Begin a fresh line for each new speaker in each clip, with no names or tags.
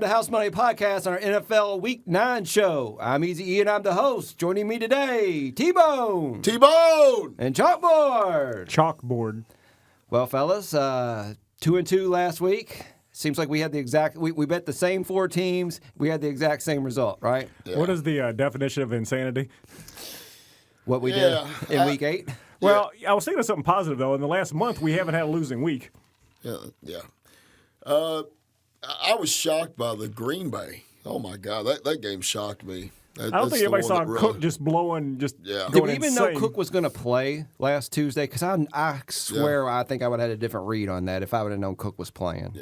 the House Money Podcast on our NFL Week 9 show. I'm Easy E, and I'm the host. Joining me today, T-Bone.
T-Bone!
And Chalkboard.
Chalkboard.
Well, fellas, 2-2 last week. Seems like we had we bet the same four teams. We had the exact same result, right?
Yeah. What is the definition of insanity?
What we did in Week 8?
Well, I was thinking of something positive, though. In the last month, we haven't had a losing week.
Yeah. I was shocked by the Green Bay. Oh, my God. That game shocked me.
I don't think anybody saw Cook just blowing,
Did we even
insane.
know Cook was going to play last Tuesday? Because I swear I think I would have had a different read on that if I would have known Cook was playing.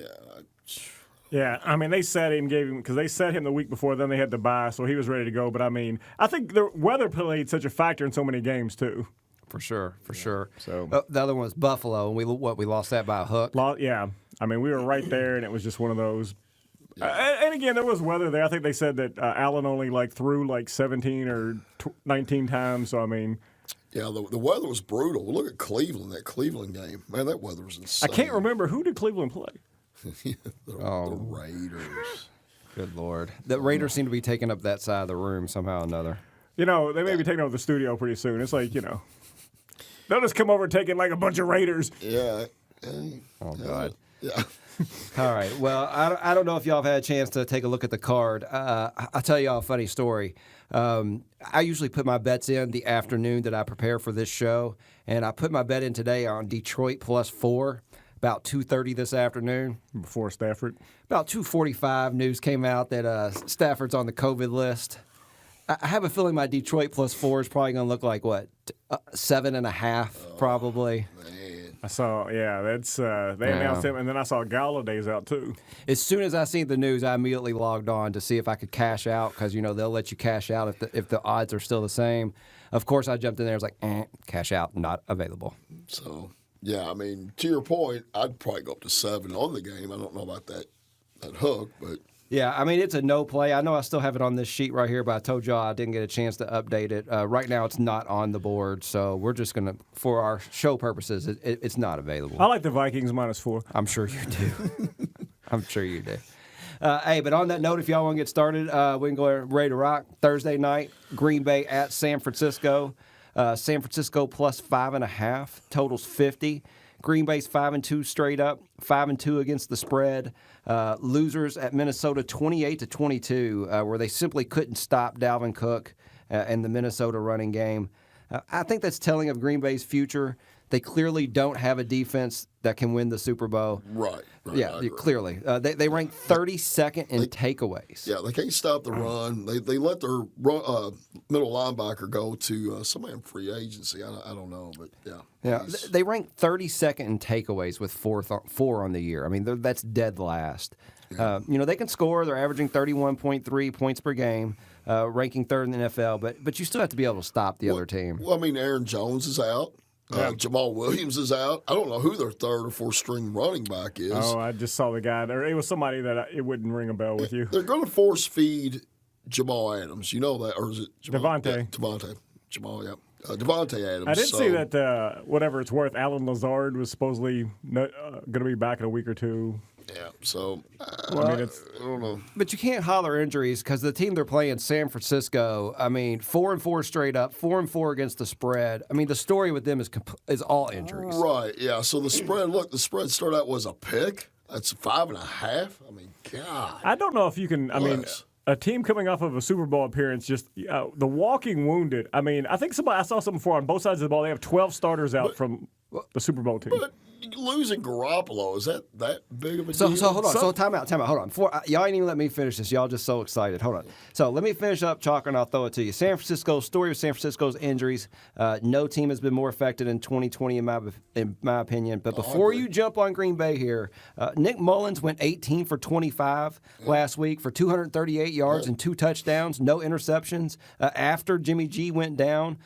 Yeah, I mean, they set him, because they set him the week before, then they had to bye, so he was ready to go. But, I mean, I think the weather played such a factor in so many games, too.
For sure.
So
the other one was Buffalo, and we lost that by a hook.
Yeah, I mean, we were right there, and it was just one of those. And again, there was weather there. I think they said that Allen only threw 17 or 19 times. So I mean,
yeah, the weather was brutal. Look at Cleveland, that Cleveland game. Man, that weather was insane.
I can't remember who did Cleveland play.
the Raiders.
Good Lord, the Raiders seem to be taking up that side of the room somehow or another.
They may be taking over the studio pretty soon. It's they'll just come over and take in a bunch of Raiders.
Yeah.
Oh God.
Yeah.
All right. Well, I don't know if y'all have had a chance to take a look at the card. I'll tell y'all a funny story. I usually put my bets in the afternoon that I prepare for this show, and I put my bet in today on Detroit +4, about 2:30 this afternoon.
Before Stafford?
About 2:45, news came out that Stafford's on the COVID list. I have a feeling my Detroit +4 is probably going to look like, 7.5 probably.
Man.
I saw, that's they announced him, and then I saw Galladay's out too.
As soon as I seen the news, I immediately logged on to see if I could cash out because they'll let you cash out if the odds are still the same. Of course, I jumped in there. I was like, cash out, not available.
So yeah, I mean, to your point, I'd probably go up to 7 on the game. I don't know about that hook, but.
Yeah, I mean, it's a no play. I know I still have it on this sheet right here, but I told y'all I didn't get a chance to update it. Right now, it's not on the board, so we're just going to, for our show purposes, it's not available.
I like the Vikings -4.
I'm sure you do. I'm sure you do. Hey, but on that note, if y'all want to get started, we can go ready to rock. Thursday night, Green Bay at San Francisco. San Francisco +5.5, totals 50. Green Bay's 5-2 straight up, 5-2 against the spread. Losers at Minnesota 28-22, where they simply couldn't stop Dalvin Cook and the Minnesota running game. I think that's telling of Green Bay's future. They clearly don't have a defense that can win the Super Bowl.
Right.
Yeah, clearly. They rank 32nd in takeaways.
Yeah, they can't stop the run. They let their middle linebacker go to somebody in free agency. I don't know, but yeah.
Yeah, they rank 32nd in takeaways with 4 on the year. I mean, that's dead last. Yeah. They can score. They're averaging 31.3 points per game, ranking 3rd in the NFL. But you still have to be able to stop the other team.
Well, I mean, Aaron Jones is out. Jamal Williams is out. I don't know who their 3rd or 4th string running back is.
Oh, I just saw the guy. It was somebody that it wouldn't ring a bell with you.
They're going to force feed Jamal Adams. You know that, or is it
Devontae?
Yeah, Devontae. Jamal, yeah. Devontae Adams.
I did see that, whatever it's worth, Alan Lazard was supposedly going to be back in a week or two.
Yeah, so
I
don't know.
But you can't holler injuries because the team they're playing, San Francisco, I mean, 4-4 straight up, 4-4 against the spread. I mean, the story with them is all injuries.
Right, yeah. So the spread started out was a pick. That's 5.5. I mean, God.
I don't know if you can, a team coming off of a Super Bowl appearance, just the walking wounded. I mean, I saw something before on both sides of the ball. They have 12 starters out from the Super Bowl team.
But losing Garoppolo, is that big of a
deal?
So
hold on. So time out. Hold on. Y'all ain't even let me finish this. Y'all just so excited. Hold on. So let me finish up, Chalker, and I'll throw it to you. San Francisco, story of San Francisco's injuries. No team has been more affected in 2020 in my opinion. But before you jump on Green Bay here, Nick Mullins went 18 for 25 last week for 238 yards and 2 touchdowns, no interceptions. After Jimmy G went down.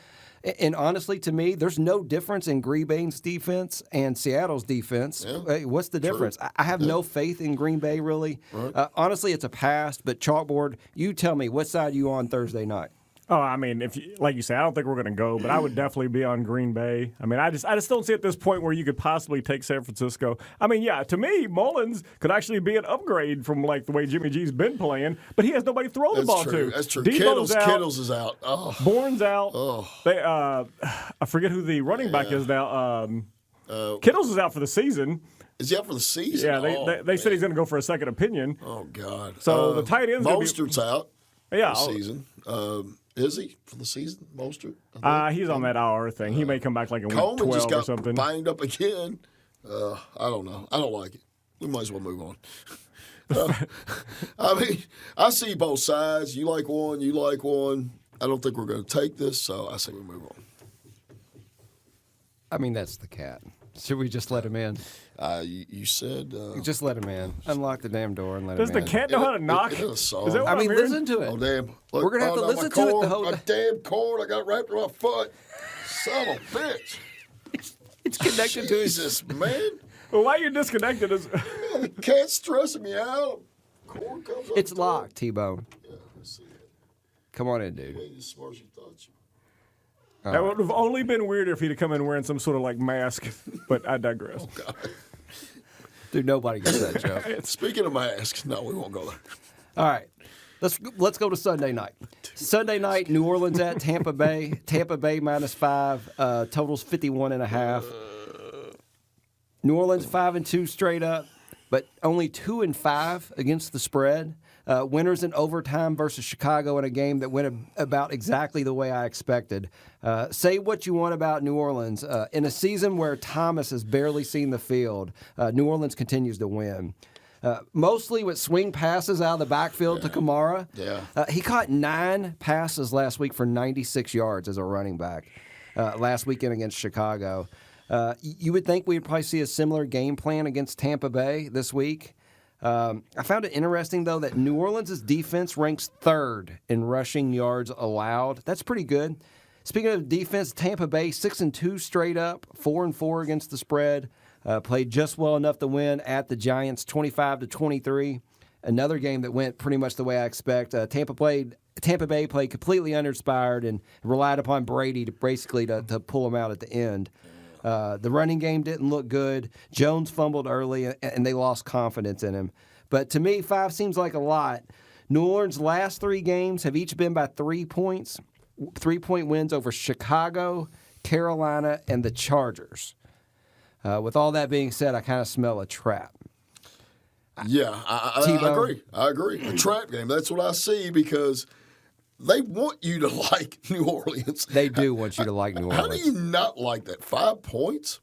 And honestly, to me, there's no difference in Green Bay's defense and Seattle's defense. Yeah. What's the difference? True. I have no faith in Green Bay, really. Right. Honestly, it's a pass, but Chalkboard, you tell me, what side are you on Thursday night?
Oh, I mean, like you say, I don't think we're going to go, but I would definitely be on Green Bay. I mean, I just don't see at this point where you could possibly take San Francisco. I mean, yeah, to me, Mullins could actually be an upgrade from like the way Jimmy G's been playing, but he has nobody to throw the ball to.
That's true.
Debo's out.
Kittles is out. Oh.
Bourne's out.
Oh.
They, I forget who the running back is now. Kittles is out for the season.
Is he out for the season?
Yeah, they said he's going to go for a second opinion.
Oh God.
So the tight end's
Mostert's out.
Yeah,
for the season. Is he for the season, Mostert?
He's on that IR thing. He may come back like in week 12
just got
or something.
Banged up again. I don't know. I don't like it. We might as well move on. I mean, I see both sides. You like one. I don't think we're going to take this, so I say we move on.
I mean, that's the cat. Should we just let him in?
You said
just let him in. Unlock the damn door and let
Does
him in.
the cat know how to knock?
Is that
Is that what
I mean,
I'm hearing?
listen to it.
Oh damn! Look,
We're gonna have to listen to it the whole.
My damn cord! I got wrapped around my foot. Son of a bitch!
It's connected to his.
Jesus, man!
Well, why you disconnected?
The cat's stressing me out. Cord comes up
It's
the
locked, T-Bone.
Yeah, I see it.
Come on in, dude.
You ain't as smart as you thought you.
That would have only been weirder if he'd have come in wearing some sort of like mask, but I digress.
Oh God!
Dude, nobody gets that joke.
Speaking of masks, no, we won't go there.
All right. Let's go to Sunday night. Sunday night, New Orleans at Tampa Bay. Tampa Bay -5. Totals 51.5. New Orleans 5-2 straight up, but only 2-5 against the spread. Winners in overtime versus Chicago in a game that went about exactly the way I expected. Say what you want about New Orleans. In a season where Thomas has barely seen the field, New Orleans continues to win. Mostly with swing passes out of the backfield to Kamara.
Yeah.
He caught 9 passes last week for 96 yards as a running back last weekend against Chicago. You would think we'd probably see a similar game plan against Tampa Bay this week. I found it interesting, though, that New Orleans' defense ranks 3rd in rushing yards allowed. That's pretty good. Speaking of defense, Tampa Bay 6-2 straight up, 4-4 against the spread. Played just well enough to win at the Giants 25-23. Another game that went pretty much the way I expect. Tampa Bay played completely uninspired and relied upon Brady to basically to pull them out at the end. The running game didn't look good. Jones fumbled early, and they lost confidence in him. But to me, 5 seems like a lot. New Orleans' last 3 games have each been by 3 points, 3-point wins over Chicago, Carolina, and the Chargers. With all that being said, I kind of smell a trap.
Yeah, I agree. I agree. A trap game. That's what I see because they want you to like New Orleans.
They do want you to like New Orleans.
How do you not like that? 5 points?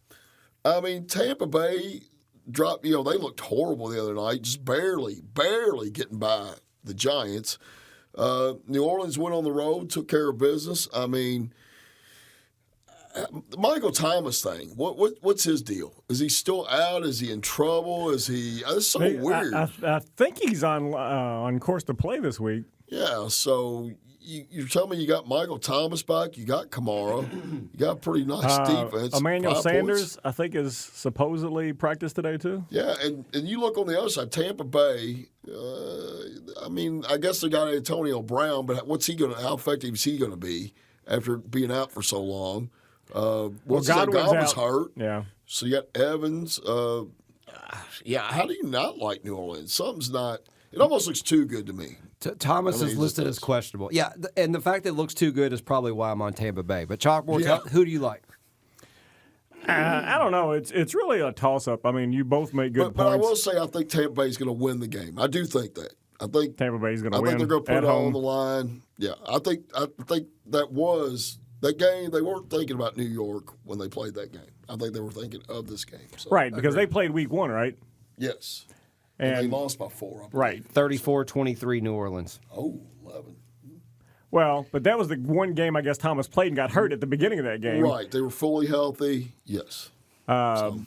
I mean, Tampa Bay dropped, they looked horrible the other night, just barely getting by the Giants. New Orleans went on the road, took care of business. I mean, the Michael Thomas thing, what's his deal? Is he still out? Is he in trouble? Is he? It's so weird.
I think he's on course to play this week.
Yeah, so you're telling me you got Michael Thomas back, you got Kamara, you got a pretty nice defense.
Emmanuel
5
Sanders,
points.
I think, is supposedly practiced today too.
Yeah, and you look on the other side, Tampa Bay. I mean, I guess they got Antonio Brown, but how effective is he going to be after being out for so long? Godwin's hurt.
Yeah.
So you got Evans. How do you not like New Orleans? Something's not. It almost looks too good to me.
Thomas is listed as questionable. Yeah, and the fact that it looks too good is probably why I'm on Tampa Bay. But Chalkboard, who do you like?
I don't know. It's really a toss-up. I mean, you both make good points.
But I will say I think Tampa Bay is going to win the game. I do think that. I think
Tampa Bay is going to win.
I think they're going to put it all
home
on the line. Yeah, I think that was that game. They weren't thinking about New York when they played that game. I think they were thinking of this game. So
right, because they played week 1, right?
Yes. And they lost by 4. I believe.
Right.
34-23 New Orleans.
Oh, 11.
Well, but that was the one game I guess Thomas played and got hurt at the beginning of that game.
Right. They were fully healthy. Yes.
I'm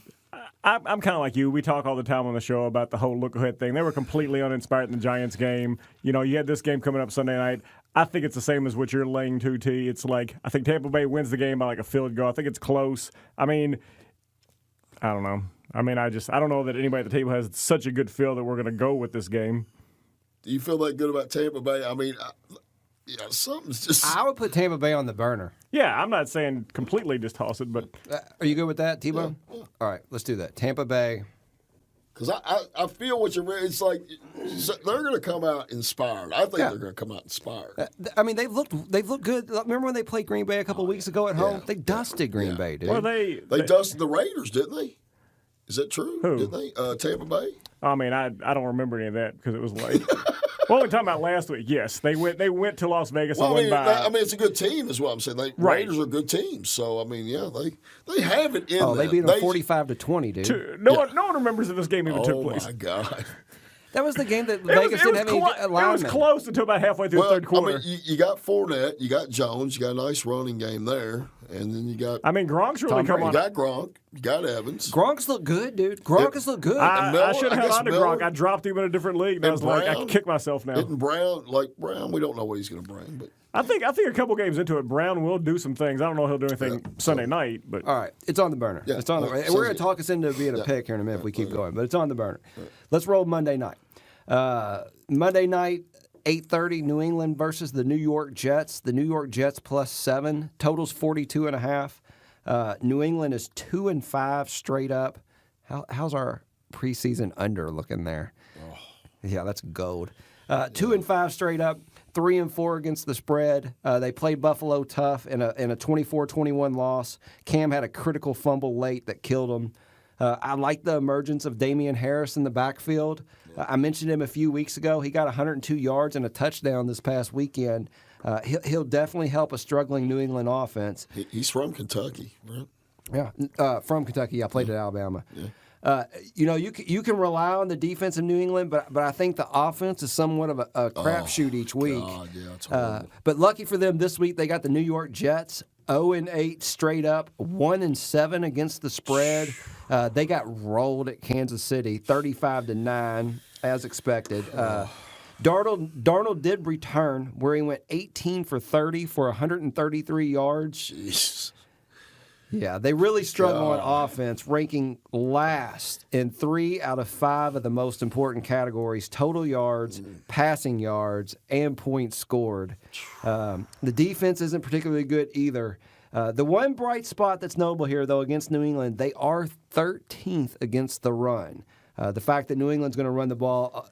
kind of like you. We talk all the time on the show about the whole look-ahead thing. They were completely uninspired in the Giants game. You had this game coming up Sunday night. I think it's the same as what you're laying to, T. It's like I think Tampa Bay wins the game by like a field goal. I think it's close. I mean, I don't know. I mean, I don't know that anybody at the table has such a good feel that we're going to go with this game.
Do you feel that good about Tampa Bay? I mean, something's just.
I would put Tampa Bay on the burner.
Yeah, I'm not saying completely just toss it, but
Are you good with that, T-Bone?
Yeah.
All right, let's do that. Tampa Bay.
Because I feel what you're. It's like they're going to come out inspired. I think they're going to come out inspired.
I mean, they've looked good. Remember when they played Green Bay a couple weeks ago at home? They dusted Green Bay, dude.
well,
They dusted the Raiders, didn't they? Is that true?
Who?
Didn't they? Tampa Bay.
I mean, I don't remember any of that because it was late. Well, we're talking about last week. Yes, they went to Las Vegas and won by.
I mean, it's a good team, is what I'm saying. Raiders are good teams, so I mean, yeah, they have it in.
They beat them 45-20, dude.
No one remembers that this game even took place.
Oh my God!
That was the game that Vegas didn't have any alignment.
It was close until about halfway through the third quarter.
I mean, you got Fournette, you got Jones, you got a nice running game there, and then you got.
I mean, Gronk's really come on.
You got Gronk, you got Evans.
Gronk's look good, dude. Gronk has looked good.
I should have held on to
Miller,
Gronk. I dropped him in a different league. And I was like, I can kick myself now.
Hitting Brown, we don't know what he's going to bring, but.
I think a couple games into it, Brown will do some things. I don't know if he'll do anything Sunday night, but
All right, it's on the burner.
Yeah,
It's on the. We're going to talk us into being a pick here in a minute if we keep going, but it's on the burner. Let's roll Monday night. Monday night, 8:30, New England versus the New York Jets. The New York Jets +7. Totals 42.5. New England is 2-5 straight up. How's our preseason under looking there? Yeah, that's gold. 2-5 straight up. 3-4 against the spread. They played Buffalo tough in a 24-21 loss. Cam had a critical fumble late that killed him. I like the emergence of Damian Harris in the backfield. I mentioned him a few weeks ago. He got 102 yards and a touchdown this past weekend. He'll definitely help a struggling New England offense.
He's from Kentucky, right?
Yeah, from Kentucky. I played at Alabama. Yeah. You can rely on the defense in New England, but I think the offense is somewhat of a crapshoot each week.
God, yeah, it's horrible.
But lucky for them, this week they got the New York Jets 0-8 straight up, 1-7 against the spread. They got rolled at Kansas City, 35-9, as expected. Darnold did return, where he went 18 for 30 for 133 yards.
Jeez.
Yeah, they really struggle on offense, ranking last in 3 out of 5 of the most important categories: total yards, passing yards, and points scored. The defense isn't particularly good either. The one bright spot that's notable here, though, against New England, they are 13th against the run. The fact that New England's going to run the ball,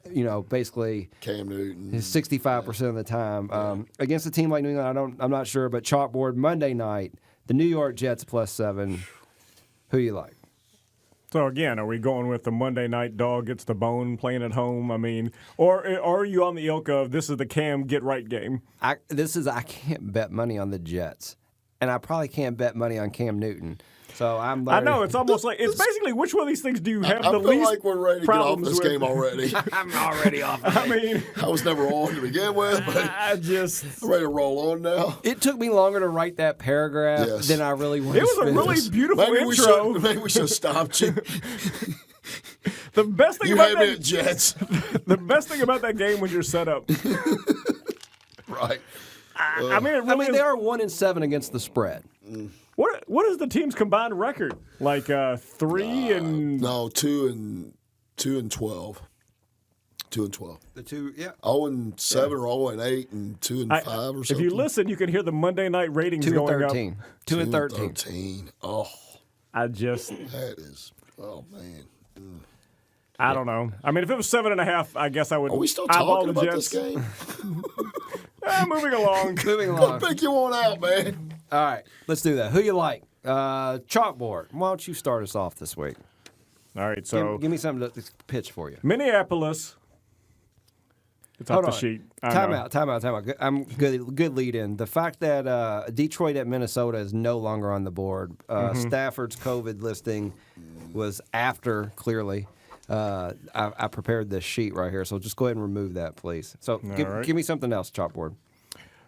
basically
Cam Newton
65% of the time. Against a team like New England, I'm not sure, but chalkboard Monday night, the New York Jets +7. Who you like?
So again, are we going with the Monday night dog gets the bone playing at home? I mean, or are you on the ilk of this is the Cam get right game?
I can't bet money on the Jets, and I probably can't bet money on Cam Newton. So I'm.
I know it's almost like it's basically which one of these things do you have
I
the
feel
least
like we're ready to get off
problems
this
with?
game already.
I'm already off.
I mean,
I was never on to begin with, but
I'm
ready to roll on now.
It took me longer to write that paragraph than I really wanted.
It was a really beautiful intro.
Maybe we should have stopped you.
The best thing
You
about
had me at
that,
Jets.
the best thing about that game was your setup.
Right.
I mean, it really is,
they are 1-7 against the spread.
What is the team's combined record? Like 3 and
No, 2 and 12. 2 and 12.
The two, yeah.
0 and 7 or 0 and 8 and 2 and 5 or something.
If you listen, you can hear the Monday night ratings
2 and
going
13.
up.
2 and 13.
13. Oh,
I just,
that is. Oh man.
I don't know. I mean, if it was 7.5, I guess I would.
Are we still
eyeball
talking
the
about
Jets.
this game?
Moving along.
Moving
Go
along.
pick you one out, man.
All right, let's do that. Who you like? Chalkboard. Why don't you start us off this week?
All right, so
Give me something to pitch for you.
Minneapolis. It's off the sheet. I know.
Time out. I'm good lead in. The fact that Detroit at Minnesota is no longer on the board. Stafford's COVID listing was after, clearly. I prepared this sheet right here, so just go ahead and remove that, please. So give me something else, Chalkboard.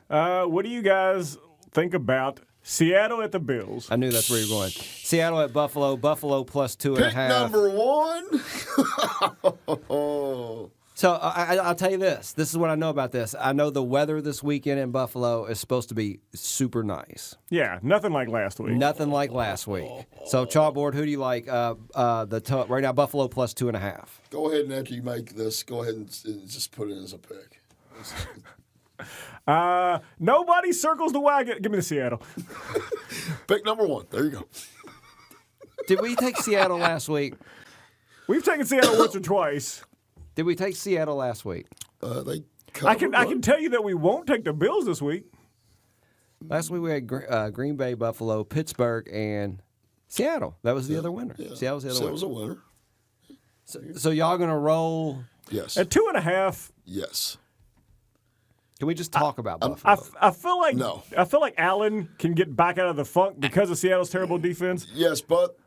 What do you guys think about Seattle at the Bills?
I knew that's where you're going. Seattle at Buffalo. Buffalo +2.5.
Pick number 1.
So I'll tell you this. This is what I know about this. I know the weather this weekend in Buffalo is supposed to be super nice.
Yeah, nothing like last week.
Nothing like last week. So chalkboard, who do you like? Right now, Buffalo +2.5.
Go ahead and after you make this, go ahead and just put it as a pick.
Nobody circles the wagon. Give me the Seattle.
Pick number 1. There you go.
Did we take Seattle last week?
We've taken Seattle once or twice.
Did we take Seattle last week?
They
I can tell you that we won't take the Bills this week.
Last week we had Green Bay, Buffalo, Pittsburgh, and Seattle. That was the other winner.
Yeah.
Seattle's the other
Seattle's
winner.
a winner.
So y'all going to roll?
Yes.
At 2.5.
Yes.
Can we just talk about Buffalo?
I feel like
No.
I feel like Allen can get back out of the funk because of Seattle's terrible defense.
Yes, but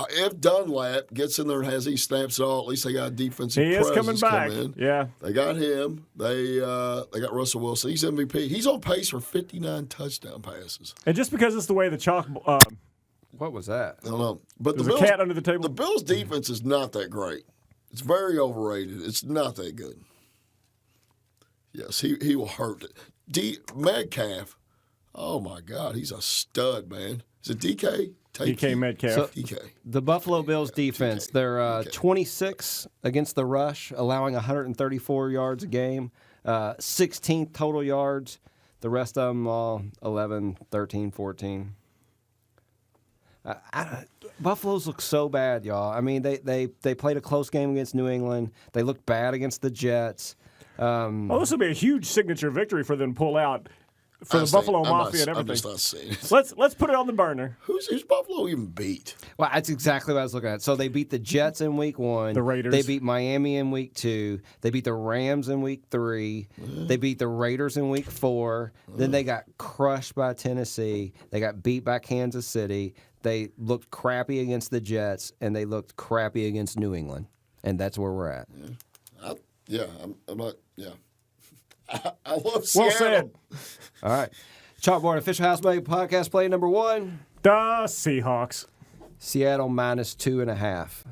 if Dunlap gets in there and has these snaps at all, at least they got a defensive
He is coming
presence
back.
come in.
Yeah.
They got him. They got Russell Wilson. He's MVP. He's on pace for 59 touchdown passes.
And just because it's the way the chalk
What was that?
I don't know. But
there's
the
a
Bills,
cat under the table.
the Bills' defense is not that great. It's very overrated. It's not that good. Yes, he will hurt it. Metcalf, oh my God, he's a stud, man. Is it DK?
DK Metcalf.
So-
DK.
The Buffalo Bills defense, they're 26 against the rush, allowing 134 yards a game, 16th total yards. The rest of them all 11, 13, 14. Buffalo's look so bad, y'all. I mean, they played a close game against New England. They looked bad against the Jets.
Oh, this will be a huge signature victory for them to pull out for the Buffalo Mafia and
I'm
everything.
just not seeing it.
Let's put it on the burner.
Who's Buffalo even beat?
Well, that's exactly what I was looking at. So they beat the Jets in week 1.
The Raiders.
They beat Miami in week 2. They beat the Rams in week 3. They beat the Raiders in week 4. Then they got crushed by Tennessee. They got beat by Kansas City. They looked crappy against the Jets, and they looked crappy against New England. And that's where we're at.
I'm not. Yeah, I love Seattle.
Well said.
All right. Chalkboard Official Housemaid Podcast play number 1.
The Seahawks.
Seattle minus 2.5.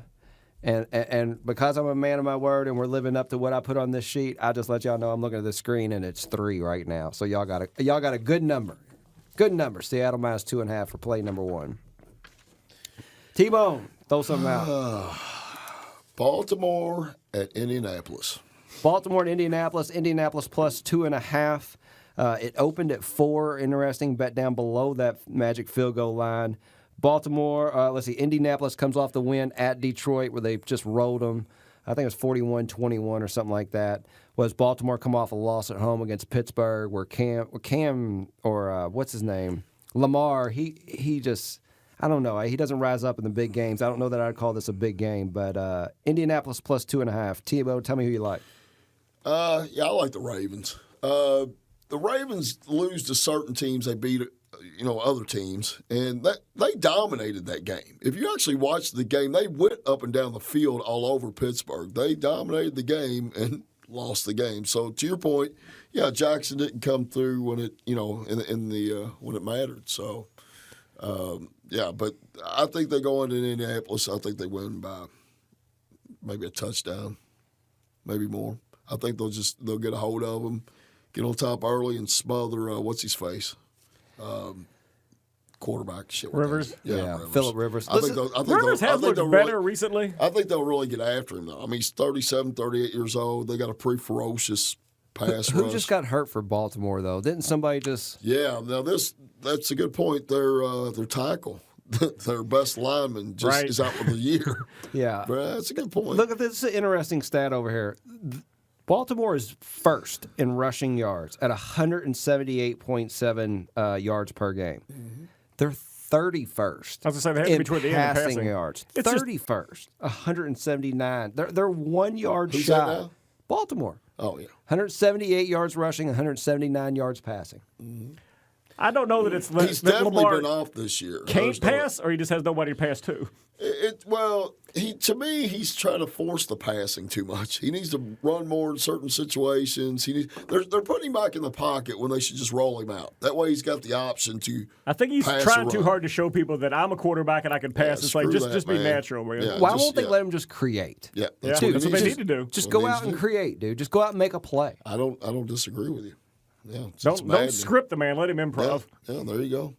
And because I'm a man of my word and we're living up to what I put on this sheet, I just let y'all know I'm looking at the screen and it's 3 right now. So y'all got a good number. Good number. Seattle minus 2.5 for play number 1. T-Bone, throw something out.
Baltimore at Indianapolis.
Baltimore and Indianapolis. Indianapolis plus 2.5. It opened at 4. Interesting. Bet down below that magic field goal line. Baltimore, Indianapolis comes off the win at Detroit where they just rolled them. I think it was 41-21 or something like that. Was Baltimore come off a loss at home against Pittsburgh where what's his name? Lamar, he just, I don't know. He doesn't rise up in the big games. I don't know that I'd call this a big game, but Indianapolis plus 2.5. T-Bo, tell me who you like.
I like the Ravens. The Ravens lose to certain teams. They beat, other teams, and they dominated that game. If you actually watched the game, they went up and down the field all over Pittsburgh. They dominated the game and lost the game. So to your point, yeah, Jackson didn't come through when it, when it mattered. So, but I think they go into Indianapolis. I think they win by maybe a touchdown, maybe more. I think they'll get a hold of them, get on top early, and smother what's his face, quarterback shit.
Rivers.
Yeah,
Rivers.
Phillip Rivers.
I think
Rivers has looked better recently.
I think they'll really get after him though. I mean, he's 37, 38 years old. They got a pretty ferocious pass
Who
rush.
just got hurt for Baltimore though? Didn't somebody just?
Yeah, now that's a good point. Their tackle, their best lineman, just is out for the year.
Yeah,
but that's a good point.
Look at this interesting stat over here. Baltimore is first in rushing yards at 178.7 yards per game. Mm-hmm. They're 31st.
I was going to say, they have to be toward the end of passing
yards. 31st, 179. They're 1 yard
Who's
shy.
that now?
Baltimore.
Oh, yeah.
178 yards rushing, 179 yards passing.
Mm-hmm.
I don't know that it's
He's
that
definitely
Lamar
been off this year.
can't pass, or he just has nobody to pass to.
To me, he's trying to force the passing too much. He needs to run more in certain situations. They're putting him back in the pocket when they should just roll him out. That way, he's got the option to.
I think he's
pass
trying
or
too
run.
hard to show people that I'm a quarterback and I can pass. It's like
screw that,
just be
man.
natural, man.
Yeah.
Why won't they let him just create?
Yeah,
Yeah,
what
that's
he
what they
needs
need to do.
Just
What
go
he
out
needs
and
to do.
create, dude. Just go out and make a play.
I don't disagree with you. Yeah,
Don't script the man. Let him improv.
Yeah, there you go.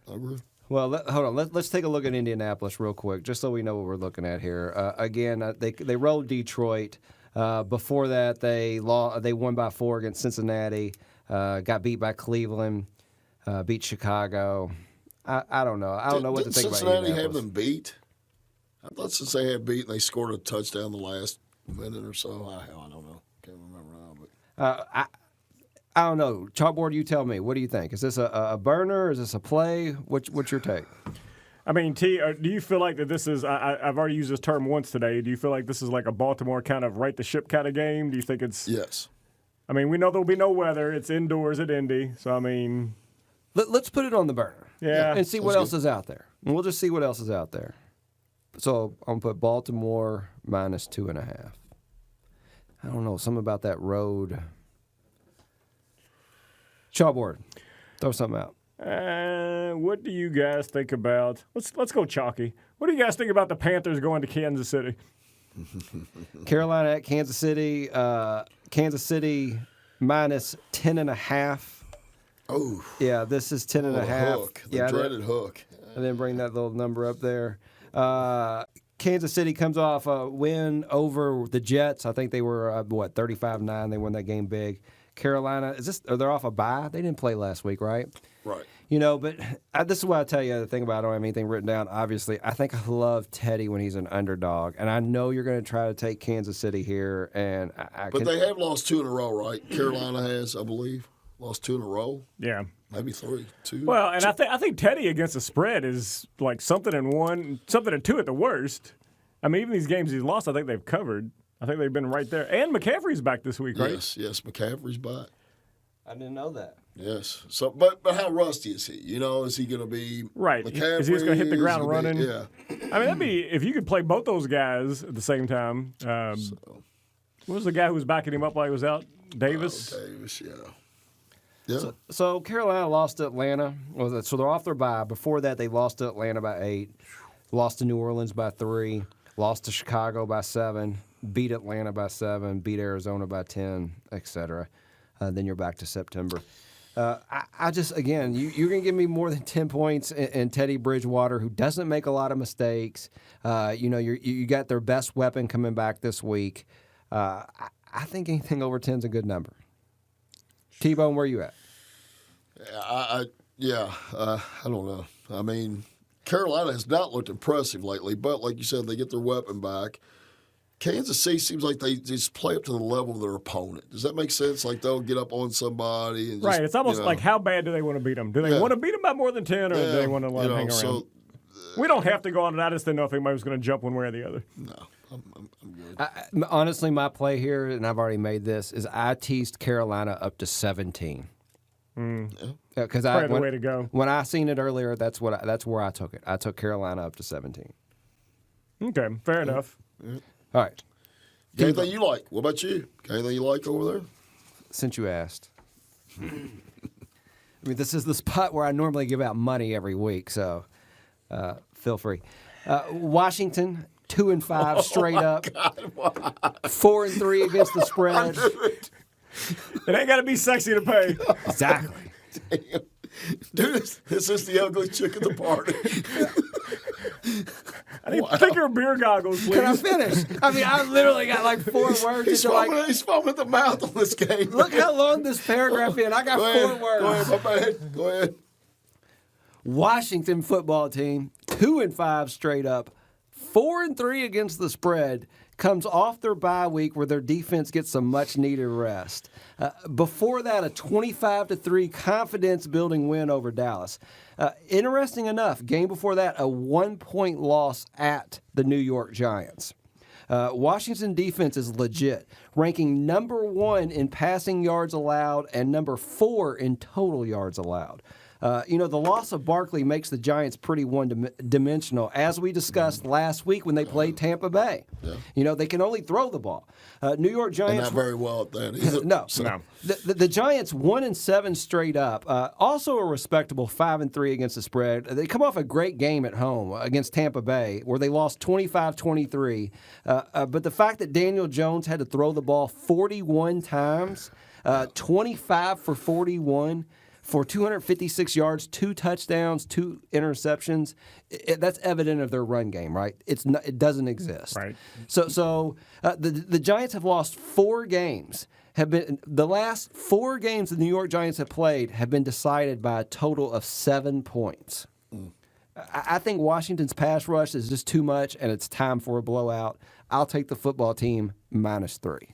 I agree.
Well, hold on. Let's take a look at Indianapolis real quick, just so we know what we're looking at here. Again, they rolled Detroit. Before that, they won by 4 against Cincinnati. got beat by Cleveland, beat Chicago. I don't know. I don't know what to think about
Cincinnati have
Indianapolis.
them beat? I thought since they had beat and they scored a touchdown the last minute or so. I don't know. Can't remember now. But
I don't know. Chalkboard, you tell me. What do you think? Is this a burner? Is this a play? What's your take?
I mean, T, do you feel like that this is, I've already used this term once today, do you feel like this is like a Baltimore kind of right the ship kind of game? Do you think it's.
yes.
I mean, we know there'll be no weather. It's indoors at Indy. So, I mean.
Let's put it on the burner.
Yeah.
And see what else is out there. And we'll just see what else is out there. So I'm going to put Baltimore minus 2.5. I don't know. Something about that road. Chalkboard. Throw something out.
What do you guys think about? Let's go chalky. What do you guys think about the Panthers going to Kansas City?
Carolina at Kansas City. Kansas City minus 10.5.
Oh.
Yeah, this is 10.5.
Hook. The
Yeah,
dreaded hook.
and then bring that little number up there. Kansas City comes off a win over the Jets. I think they were 35-9. They won that game big. Carolina, are they off a bye? They didn't play last week, right?
Right.
But this is what I tell you. The thing about I don't have anything written down. Obviously, I think I love Teddy when he's an underdog, and I know you're going to try to take Kansas City here. And
But they have lost 2 in a row, right? Carolina has, I believe, lost 2 in a row.
Yeah.
Maybe 3, 2.
Well, and I think Teddy against the spread is like something in 1, something in 2 at the worst. I mean, even these games he's lost, I think they've covered. I think they've been right there. And McCaffrey's back this week, right?
Yes, McCaffrey's back.
I didn't know that.
Yes. So, but how rusty is he? Is he going to be
Right.
McCaffrey?
Is he just going to hit the ground running?
Yeah.
I mean, that'd be if you could play both those guys at the same time. What was the guy who was backing him up while he was out? Davis.
Davis, yeah. Yeah.
So Carolina lost to Atlanta. So they're off their bye. Before that, they lost to Atlanta by 8, lost to New Orleans by 3, lost to Chicago by 7, beat Atlanta by 7, beat Arizona by 10, etc. Then you're back to September. I just, again, you're going to give me more than 10 points in Teddy Bridgewater, who doesn't make a lot of mistakes. You got their best weapon coming back this week. I think anything over 10 is a good number. T-Bone, where you at?
I don't know. I mean, Carolina has not looked impressive lately, but like you said, they get their weapon back. Kansas City seems like they just play up to the level of their opponent. Does that make sense? Like they'll get up on somebody and just,
Right. It's almost like how bad do they want to beat them? Do they want to beat them by more than 10, or do they want to let them hang around?
So,
we don't have to go on it. I just didn't know if anybody was going to jump one way or the other.
no, I'm good.
Honestly, my play here, and I've already made this, is I teased Carolina up to 17. Because
Probably the way to go.
When I seen it earlier, that's where I took it. I took Carolina up to 17.
Okay, fair enough.
All right.
Anything you like? What about you? Anything you like over there?
Since you asked, I mean, this is the spot where I normally give out money every week, so feel free. Washington 2-5 straight up, 4-3 against the spread.
It ain't got to be sexy to pay.
Exactly.
Dude, this is the ugly chick at the party.
I need thicker beer goggles, please.
Can I finish? I mean, I literally got like 4 words.
He's foaming at the mouth on this game.
Look how long this paragraph is. I got 4 words.
Go ahead, my bad. Go ahead.
Washington football team, 2-5 straight up, 4-3 against the spread, comes off their bye week where their defense gets some much-needed rest. Before that, a 25-3 confidence-building win over Dallas. Interesting enough, game before that, a 1-point loss at the New York Giants. Washington defense is legit, ranking number 1 in passing yards allowed and number 4 in total yards allowed. The loss of Barkley makes the Giants pretty one-dimensional, as we discussed last week when they played Tampa Bay. Yeah. They can only throw the ball. New York Giants...
And not very well at that either.
No.
No.
The Giants 1-7 straight up. Also a respectable 5-3 against the spread. They come off a great game at home against Tampa Bay, where they lost 25-23. But the fact that Daniel Jones had to throw the ball 41 times, 25 for 41... for 256 yards, 2 touchdowns, 2 interceptions, that's evident of their run game, right? It doesn't exist.
Right.
So the Giants have lost 4 games have been the last 4 games the New York Giants have played have been decided by a total of 7 points. I think Washington's pass rush is just too much, and it's time for a blowout. I'll take the football team -3.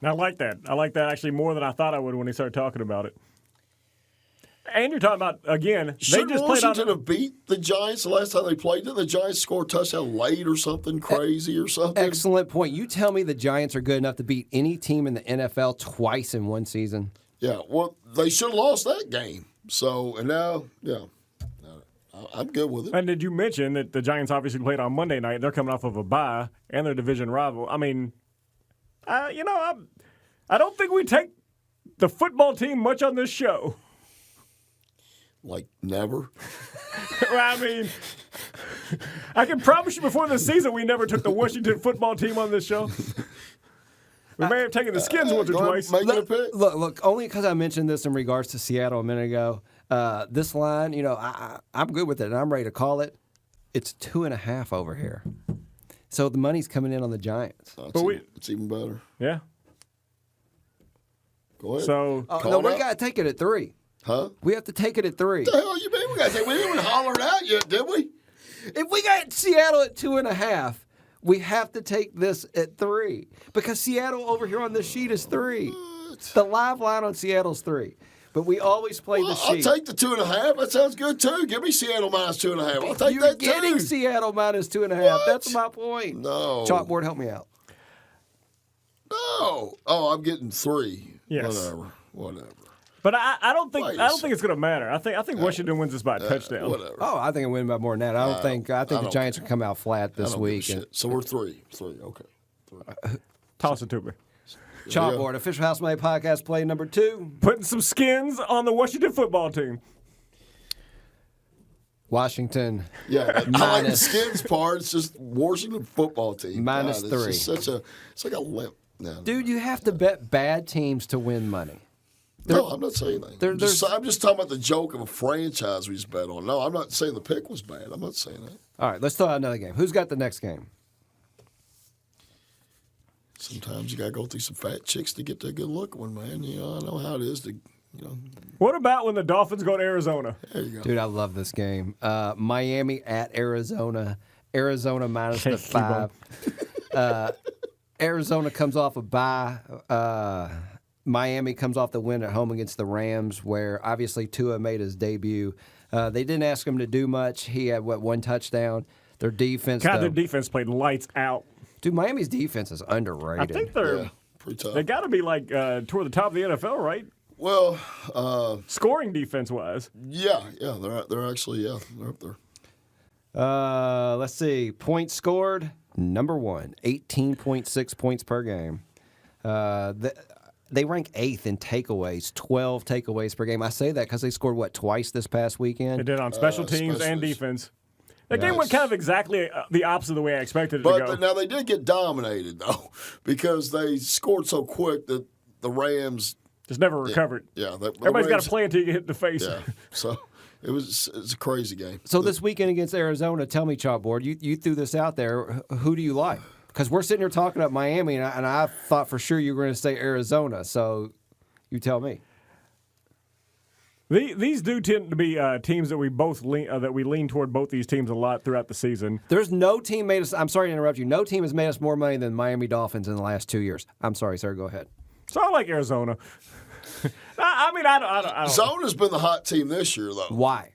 I like that. I like that actually more than I thought I would when he started talking about it. And you're talking about, again,
Should
they just
Washington
played on.
have beat the Giants the last time they played? Didn't the Giants score a touchdown late or something crazy or something?
Excellent point. You tell me the Giants are good enough to beat any team in the NFL twice in one season?
Yeah, well, they should have lost that game. So, and now, yeah, I'm good with it.
And did you mention that the Giants obviously played on Monday night? They're coming off of a bye and their division rival. I mean, I don't think we take the football team much on this show.
Like, never.
Well, I mean, I can promise you before the season we never took the Washington football team on this show. We may have taken the Skins once or
Go ahead,
twice.
make it a pick.
Look, only because I mentioned this in regards to Seattle a minute ago. This line, I'm good with it, and I'm ready to call it. It's 2.5 over here. So the money's coming in on the Giants.
It's even better.
Yeah.
Go ahead.
So,
No, we got to take it at 3.
Huh?
We have to take it at 3.
What the hell you mean? We didn't even holler it out yet, did we?
If we got Seattle at 2.5, we have to take this at 3 because Seattle over here on this sheet is 3.
What?
The live line on Seattle's 3, but we always play the
I'll
sheet.
take the 2.5. That sounds good too. Give me Seattle -2.5. I'll take
You're
that
getting
too.
Seattle -2.5.
What?
That's my point.
No.
Chalkboard, help me out.
No. Oh, I'm getting 3.
Yes.
Whatever.
but I don't think
Wait a
it's going to matter. I think Washington wins this by a touchdown.
Whatever.
Oh, I think I win by more than that. I think the
don't
Giants
care.
will come out flat
I
this
don't give a
week.
shit. So we're 3. Okay. 3.
Toss it to me.
Chalkboard, official House Money Podcast play number 2.
Putting some skins on the Washington football team.
Washington.
Yeah, I like the
Minus-
Skins part. It's just Washington football team.
Minus
God, it's
3.
just it's like a limp. No,
Dude, you have to bet bad teams to win money.
no, I'm not saying that.
there-
I'm just talking about the joke of a franchise we just bet on. No, I'm not saying the pick was bad. I'm not saying that.
All right, let's throw out another game. Who's got the next game?
Sometimes you got to go through some fat chicks to get that good look one, man. I know how it is to,
What about when the Dolphins go to Arizona?
there you go.
Dude, I love this game. Miami at Arizona. Arizona minus the
Keep on.
5. Arizona comes off a bye. Miami comes off the win at home against the Rams, where obviously Tua made his debut. They didn't ask him to do much. He had, one touchdown. Their defense,
God,
though-
their defense played lights out.
Dude, Miami's defense is
I
underrated.
think they're
Yeah, pretty tough.
they got to be like toward the top of the NFL, right?
Well,
Scoring defense wise.
yeah, they're actually they're up there.
Let's see. Points scored, number 1, 18.6 points per game. They rank 8th in takeaways, 12 takeaways per game. I say that because they scored, twice this past
They
weekend?
did on special teams and
specialists.
defense. That game went kind of exactly the opposite of the way I expected it to
But
go.
now they did get dominated though, because they scored so quick that the Rams.
Just never recovered.
Yeah,
Everybody's got to play until you get hit in the face.
Yeah, so it's a crazy game.
So this weekend against Arizona, tell me, Chalkboard, you threw this out there. Who do you like? Because we're sitting here talking about Miami, and I thought for sure you were going to say Arizona. So you tell me.
These do tend to be teams that we both lean toward both these teams a lot throughout the season.
There's no team made us. I'm sorry to interrupt you. No team has made us more money than Miami Dolphins in the last 2 years. I'm sorry, sir. Go ahead.
So I like Arizona. I mean, I don't.
Zona's been the hot team this year though.
Why?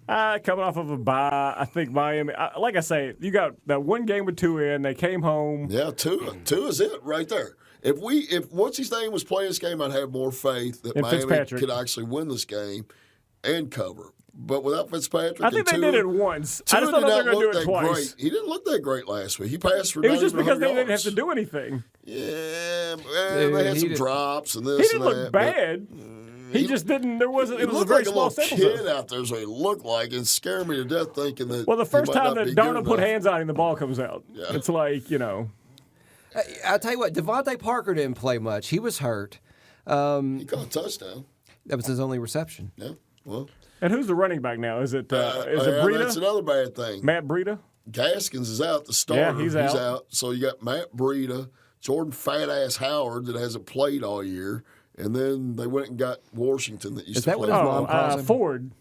Coming off of a bye, I think Miami. Like I say, you got that one game with two in. They came home.
Yeah, two is it right there. If what's his name was playing this game, I'd have more faith that
And
Miami
Fitzpatrick.
could actually win this game and cover. But without Fitzpatrick,
I think they
and
did
Tua,
it once.
Tua
I just don't know if
did
they're
not
going to do
look
it
that
twice.
great. He didn't look that great last week. He passed for
It was
not
just
even
because they
100
didn't have
yards.
to do anything.
Yeah,
Dude,
they had
he
some
did-
drops and this
He didn't
and
look
that. but
bad. He just didn't. There wasn't.
He
It was a
looked
very
like a
small
little
sample
kid
size.
out there, is what he looked like, and scared me to death thinking that.
Well, the
he
first
might
time
not
that
be
Darnold
good
put
enough.
hands on him, the ball comes out.
Yeah.
It's like, you know.
I'll tell you what. Devontae Parker didn't play much. He was hurt.
He caught a touchdown.
That was his only reception.
Yeah, well,
And who's the running back now? Is it
yeah, that's
Breida?
another bad thing.
Matt Breida?
Gaskins is out. The starter,
Yeah, he's out.
So you got Matt Breida, Jordan Fat-Ass Howard that hasn't played all year. And then they went and got Washington that used
Is
to
that
play.
what his mom calls him?
Ford.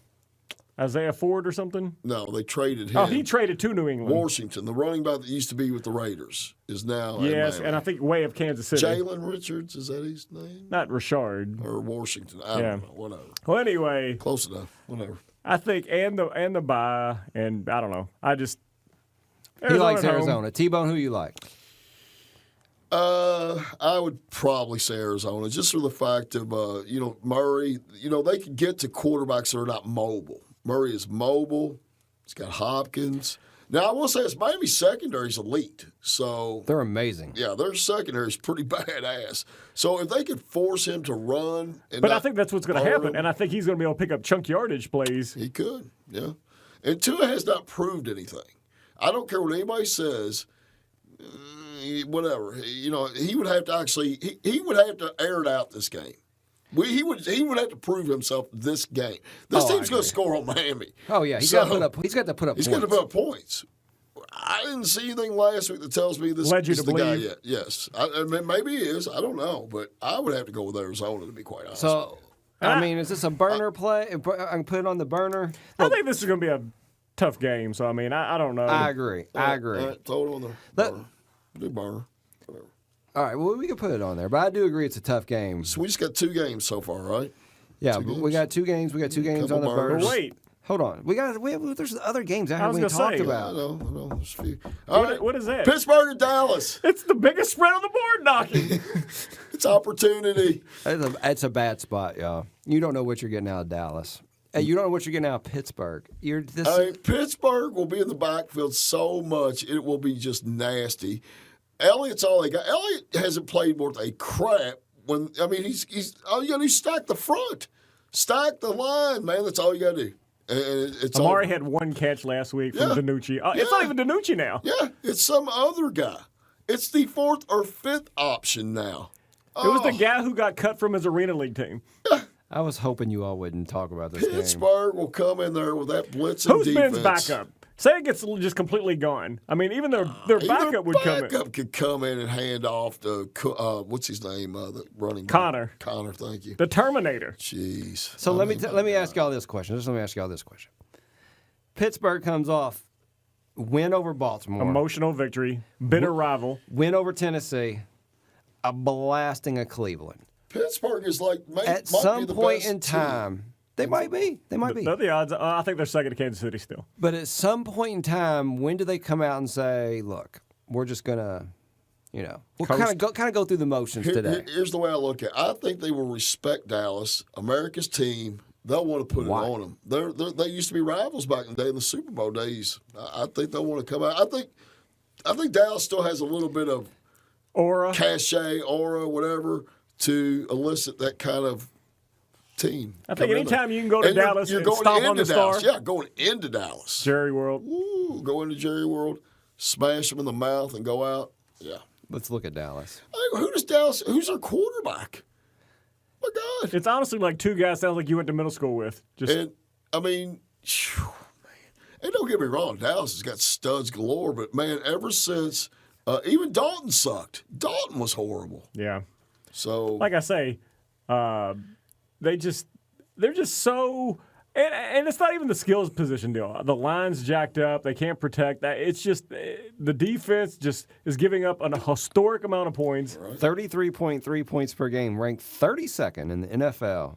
Isaiah Ford or something?
No, they traded him.
Oh, he traded to New England.
Washington, the running back that used to be with the Raiders, is now in
Yes,
Miami.
and I think way of Kansas City.
Jalen Richards, is that his name?
Not Richard.
Or Washington. I don't know. Whatever.
Well, anyway,
Close enough. Whatever.
I think and the bye, and I don't know. I just
He likes
at home.
Arizona. T-Bone, who you like?
I would probably say Arizona, just for the fact of Murray. They can get to quarterbacks that are not mobile. Murray is mobile. He's got Hopkins. Now I will say this: Miami's secondary is elite. So
They're amazing.
yeah, their secondary is pretty badass. So if they could force him to run,
But I think that's what's going to happen, and I think he's going to be able to pick up chunk yardage plays.
he could, yeah. And Tua has not proved anything. I don't care what anybody says. Whatever, he would have to actually he would have to air it out this game. He would have to prove himself this game. This team's going to score on Miami.
Oh yeah, he's got to put up points.
He's got to put up points. I didn't see anything last week that tells me this
Led you
is
to
the guy
believe.
yet. Yes, I mean, maybe he is. I don't know, but I would have to go with Arizona to be quite honest.
So, I mean, is this a burner play? I can put it on the burner.
I think this is going to be a tough game. So I mean, I don't know.
I agree. I agree.
All right, throw it on the burner. Do burner. Whatever.
All right, well, we can put it on there, but I do agree it's a tough game.
So we just got 2 games so far, right?
Yeah, but we got 2 games. We got 2 games
Couple
on the
burners.
burner.
Wait,
Hold on. There's other games I
I was
haven't even
gonna
talked
say,
I
about.
know. There's a few. All right.
what is that?
Pittsburgh and Dallas.
It's the biggest spread on the board, knocking.
It's opportunity.
It's a bad spot, y'all. You don't know what you're getting out of Dallas. Hey, you don't know what you're getting out of Pittsburgh.
Pittsburgh will be in the backfield so much, it will be just nasty. Elliott's all they got. Elliott hasn't played worth a crap. He's all you got to do is stack the front, stack the line, man. That's all you got to do. And it's
Amari
over.
had 1 catch last week from
Yeah.
Danucci. It's not even Danucci now.
Yeah, it's some other guy. It's the 4th or 5th option now.
It was the guy who got cut from his Arena League team.
I was hoping you all wouldn't talk about this game.
Pittsburgh will come in there with that blitzing
Who's
defense.
Ben's backup? Say it gets just completely gone. I mean, even their backup would come in.
Backup could come in and hand off to what's his name? The running back.
Connor.
Connor, thank you.
The Terminator.
Jeez.
So let me ask y'all this question. Just let me ask y'all this question. Pittsburgh comes off win over Baltimore,
Emotional victory. Bitter rival.
win over Tennessee, a blasting of Cleveland.
Pittsburgh is like
At some point in time, they might be. They might be.
They're the odds. I think they're second to Kansas City still.
But at some point in time, when do they come out and say, "Look, we're just gonna, we'll kind of go through the motions today"?
Here's the way I look at it. I think they will respect Dallas, America's team. They'll want to put
Why?
it on them. They used to be rivals back in the day in the Super Bowl days. I think they'll want to come out. I think Dallas still has a little bit of
Aura.
cachet, aura, whatever, to elicit that kind of team.
I think
coming in
anytime
there.
you can go to
And
Dallas
you're
and
going
stomp
into
on the
Dallas.
star.
Yeah, going into Dallas.
Jerry World.
Ooh, go into Jerry World, smash them in the mouth, and go out. Yeah.
Let's look at Dallas.
Hey, who does Dallas? Who's their quarterback? My God.
It's honestly like 2 guys sounds like you went to middle school with. Just
And I mean, man. And don't get me wrong, Dallas has got studs galore, but man, ever since even Dalton sucked. Dalton was horrible.
yeah.
So
Like I say, they're just so. And it's not even the skills position deal. The line's jacked up. They can't protect that. It's just the defense just is giving up a historic amount of points.
33.3 points per game, ranked 32nd in the NFL.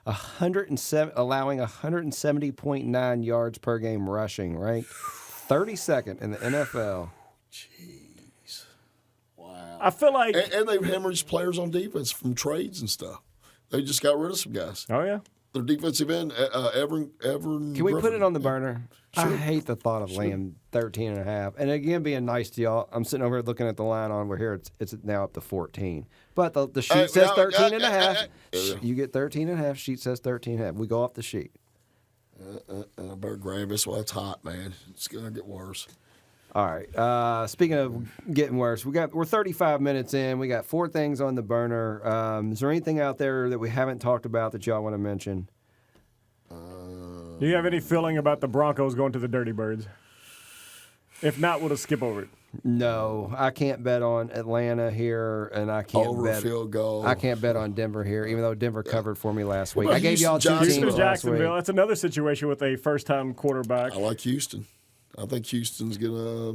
107, allowing 170.9 yards per game rushing, ranked 32nd in the NFL.
jeez, wow.
I feel like.
And they've hemorrhaged players on defense from trades and stuff. They just got rid of some guys.
Oh yeah.
Their defensive end, Everin.
Can we put it on the burner? I hate the thought of laying 13 and a half. And again, being nice to y'all, I'm sitting over here looking at the line on. We're here. It's now up to 14. But the sheet says 13 and a half. You get 13 and a half. Sheet says 13 and a half. We go off the sheet.
I better grab this while it's hot, man. It's gonna get worse.
All right. Speaking of getting worse, we're 35 minutes in. We got 4 things on the burner. Is there anything out there that we haven't talked about that y'all want to mention?
Do you have any feeling about the Broncos going to the Dirty Birds? If not, we'll just skip over it.
No, I can't bet on Atlanta here, and I can't
Over
bet.
field goal.
I can't bet on Denver here, even though Denver covered for me last week.
about
I gave y'all two
Houston,
teams
Houston,
last week.
Jacksonville. That's another situation with a first-time quarterback.
I like Houston. I think Houston's gonna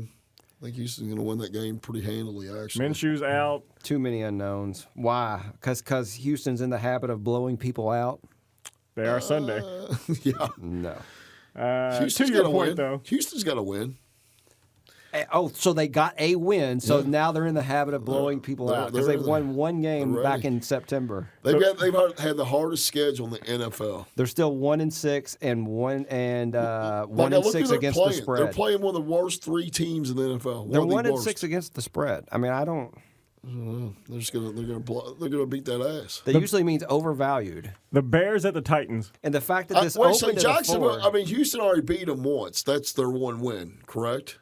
win that game pretty handily. Actually,
Minshew's out.
Too many unknowns. Why? Because Houston's in the habit of blowing people out?
They are Sunday.
yeah.
No.
Houston's
to your
gotta
point,
win.
though.
Houston's got to win.
Oh, so they got a win. So
Yeah.
now they're in the habit of blowing people out because
they're-
they've won one game
they're
back
ready.
in September.
They've had the hardest schedule in the NFL.
They're still 1-6 and one and
Like,
1-6
they're
against
playing.
the spread.
They're playing one of the worst 3 teams in the NFL.
They're
one of the
1-6
worst.
against the spread. I mean, I don't.
They're gonna beat that ass.
That usually means overvalued.
The Bears at the Titans.
And the fact that this
Wait, so
opened at a
Jacksonville.
4,
I mean, Houston already beat them once. That's their one win, correct?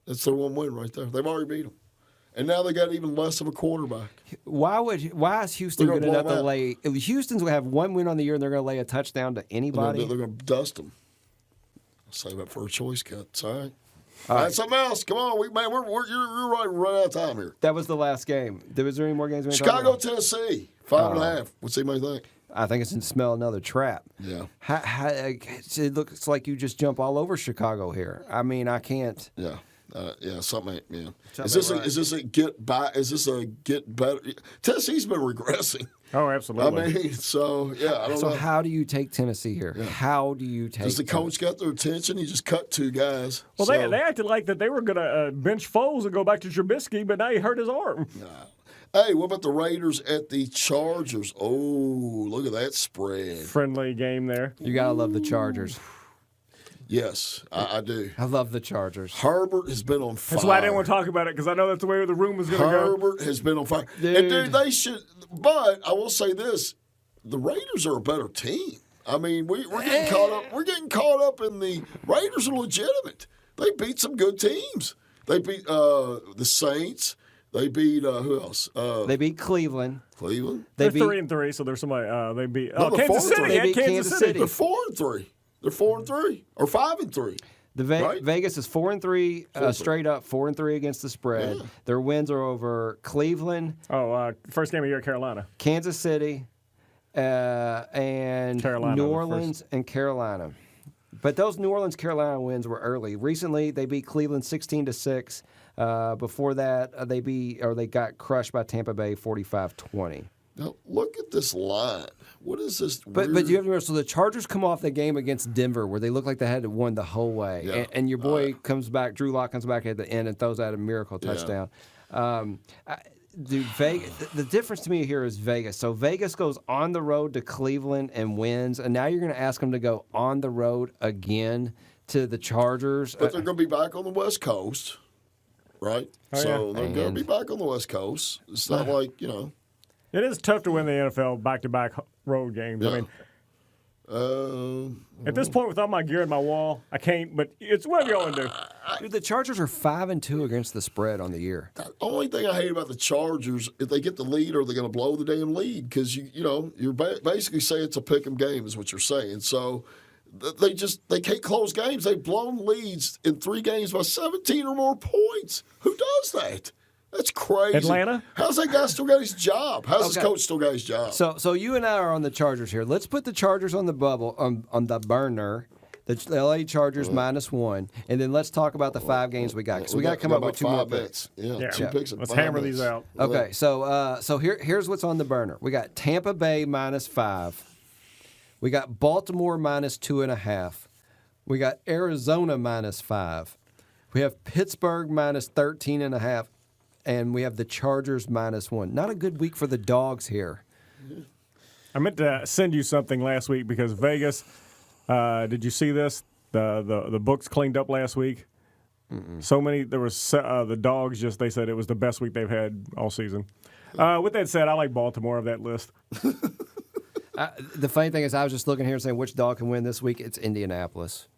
That's their one win right there. They've already beat them, and now they got even less of a quarterback.
why is Houston
They're
good
gonna
enough
blow
to
'em
lay? Houston's gonna have one win on the year, and they're gonna lay a touchdown to anybody.
They're going to dust them. Save that for a choice cut. It's all right. All right, something else. Come on, you're right. We're running out of time here.
That was the last game. Was there any more games?
Chicago, Tennessee, 5.5. What's anybody think?
I think it's to smell another trap.
Yeah.
It looks like you just jump all over Chicago here. I mean, I can't.
Yeah. Something. Yeah.
Something
Is this a get by? Is this a get better? Tennessee's been regressing.
Oh,
I
absolutely.
mean, so yeah. I don't
So
know.
how do you take Tennessee here? How do you take?
Does the coach got their attention? He just cut 2 guys.
Well,
So,
they acted like that they were going to bench Foles and go back to Trubisky, but now he hurt his arm.
Hey, what about the Raiders at the Chargers? Oh, look at that spread.
Friendly game there.
You gotta love the Chargers.
Yes, I do.
I love the Chargers.
Herbert has been on fire.
That's why I didn't want to talk about it, because I know that's the way the room was going to go.
Herbert has been on fire.
Dude.
And dude, they should. But I will say this: the Raiders are a better team. I mean, we're getting caught up. We're getting caught up in the Raiders are legitimate. They beat some good teams. They beat the Saints. They beat who else?
They beat Cleveland.
Cleveland.
They
They're
beat
3-3, so there's somebody. They beat
No, they're
Kansas
4-3.
City.
They
At
beat
Kansas
Kansas
City.
City.
They're 4-3. They're 4-3 or 5-3. Right?
Vegas is 4-3,
4-3.
straight up 4-3 against the spread.
Yeah.
Their wins are over Cleveland,
First game of the year, Carolina.
Kansas City, and
Carolina
New
the
Orleans and Carolina. But those New Orleans Carolina wins were early. Recently, they beat Cleveland 16-6. Before that, they got crushed by Tampa Bay 45-20.
Now look at this line. What is this?
But you have to remember, so the Chargers come off the game against Denver where they look like they had won the whole way,
Yeah.
and your boy comes back, Drew Lock comes back at the end and throws out a miracle touchdown. The difference to me here is Vegas. So Vegas goes on the road to Cleveland and wins, and now you're going to ask them to go on the road again to the Chargers.
But they're going to be back on the West Coast, right?
Oh,
so
yeah.
they're going to be back on the West Coast. It's not like,
It is tough to win the NFL back-to-back road games.
Yeah.
I mean, at this point, with all my gear in my wall, I can't. But it's whatever y'all want to do.
Dude, the Chargers are 5-2 against the spread on the year.
the only thing I hate about the Chargers, if they get the lead, are they going to blow the damn lead? Because, you're basically saying it's a pick-em game is what you're saying. So they can't close games. They've blown leads in 3 games by 17 or more points. Who does that? That's crazy.
Atlanta?
How's that guy still got his job? How's his
Okay.
coach still got his job?
So you and I are on the Chargers here. Let's put the Chargers on the bubble on the burner. The LA Chargers -1, and then let's talk about the 5 games we got because we got to come up with 2 more
five
picks.
bets. Yeah,
Yeah.
2 picks. And
Let's
5
hammer
bets.
these out.
Okay, so here's what's on the burner. We got Tampa Bay -5. We got Baltimore -2.5. We got Arizona -5. We have Pittsburgh -13.5. And we have the Chargers -1. Not a good week for the dogs here.
I meant to send you something last week because Vegas. Did you see this? The books cleaned up last week. So many. There was the dogs. They said it was the best week they've had all season. With that said, I like Baltimore of that list.
The funny thing is, I was just looking here and saying which dog can win this week. It's Indianapolis.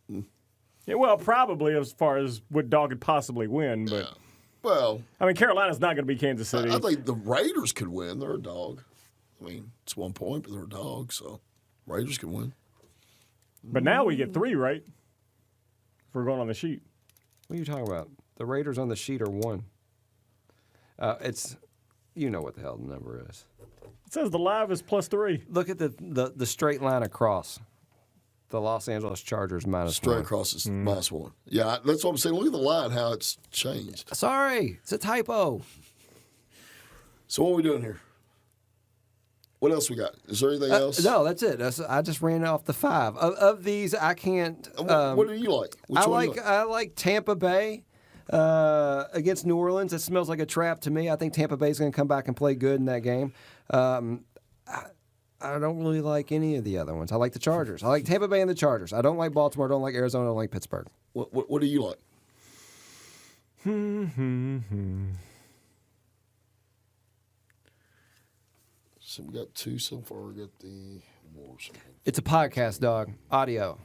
Yeah, well, probably as far as what dog could possibly win, but
Well,
I mean, Carolina's not going to be Kansas City.
I think the Raiders could win. They're a dog. I mean, it's 1 point, but they're a dog, so Raiders can win.
But now we get 3, right? If we're going on the sheet.
What are you talking about? The Raiders on the sheet are 1. It's, you know what the hell the number is.
It says the live is +3.
Look at the straight line across. The Los Angeles Chargers -1.
Straight across is -1. Yeah, that's what I'm saying. Look at the line, how it's changed.
Sorry, it's a typo.
So what are we doing here? What else we got? Is there anything else?
No, that's it. I just ran off the 5. Of these, I can't.
What do you like? Which
I
one
like
do you
I like Tampa Bay against New Orleans. It smells like a trap to me. I think Tampa Bay's going to come back and play good in that game. I don't really like any of the other ones. I like the Chargers. I like Tampa Bay and the Chargers. I don't like Baltimore. I don't like Arizona. I don't like Pittsburgh.
What do you like? So we got 2 so far. We got the Wars.
It's a podcast, dog. Audio.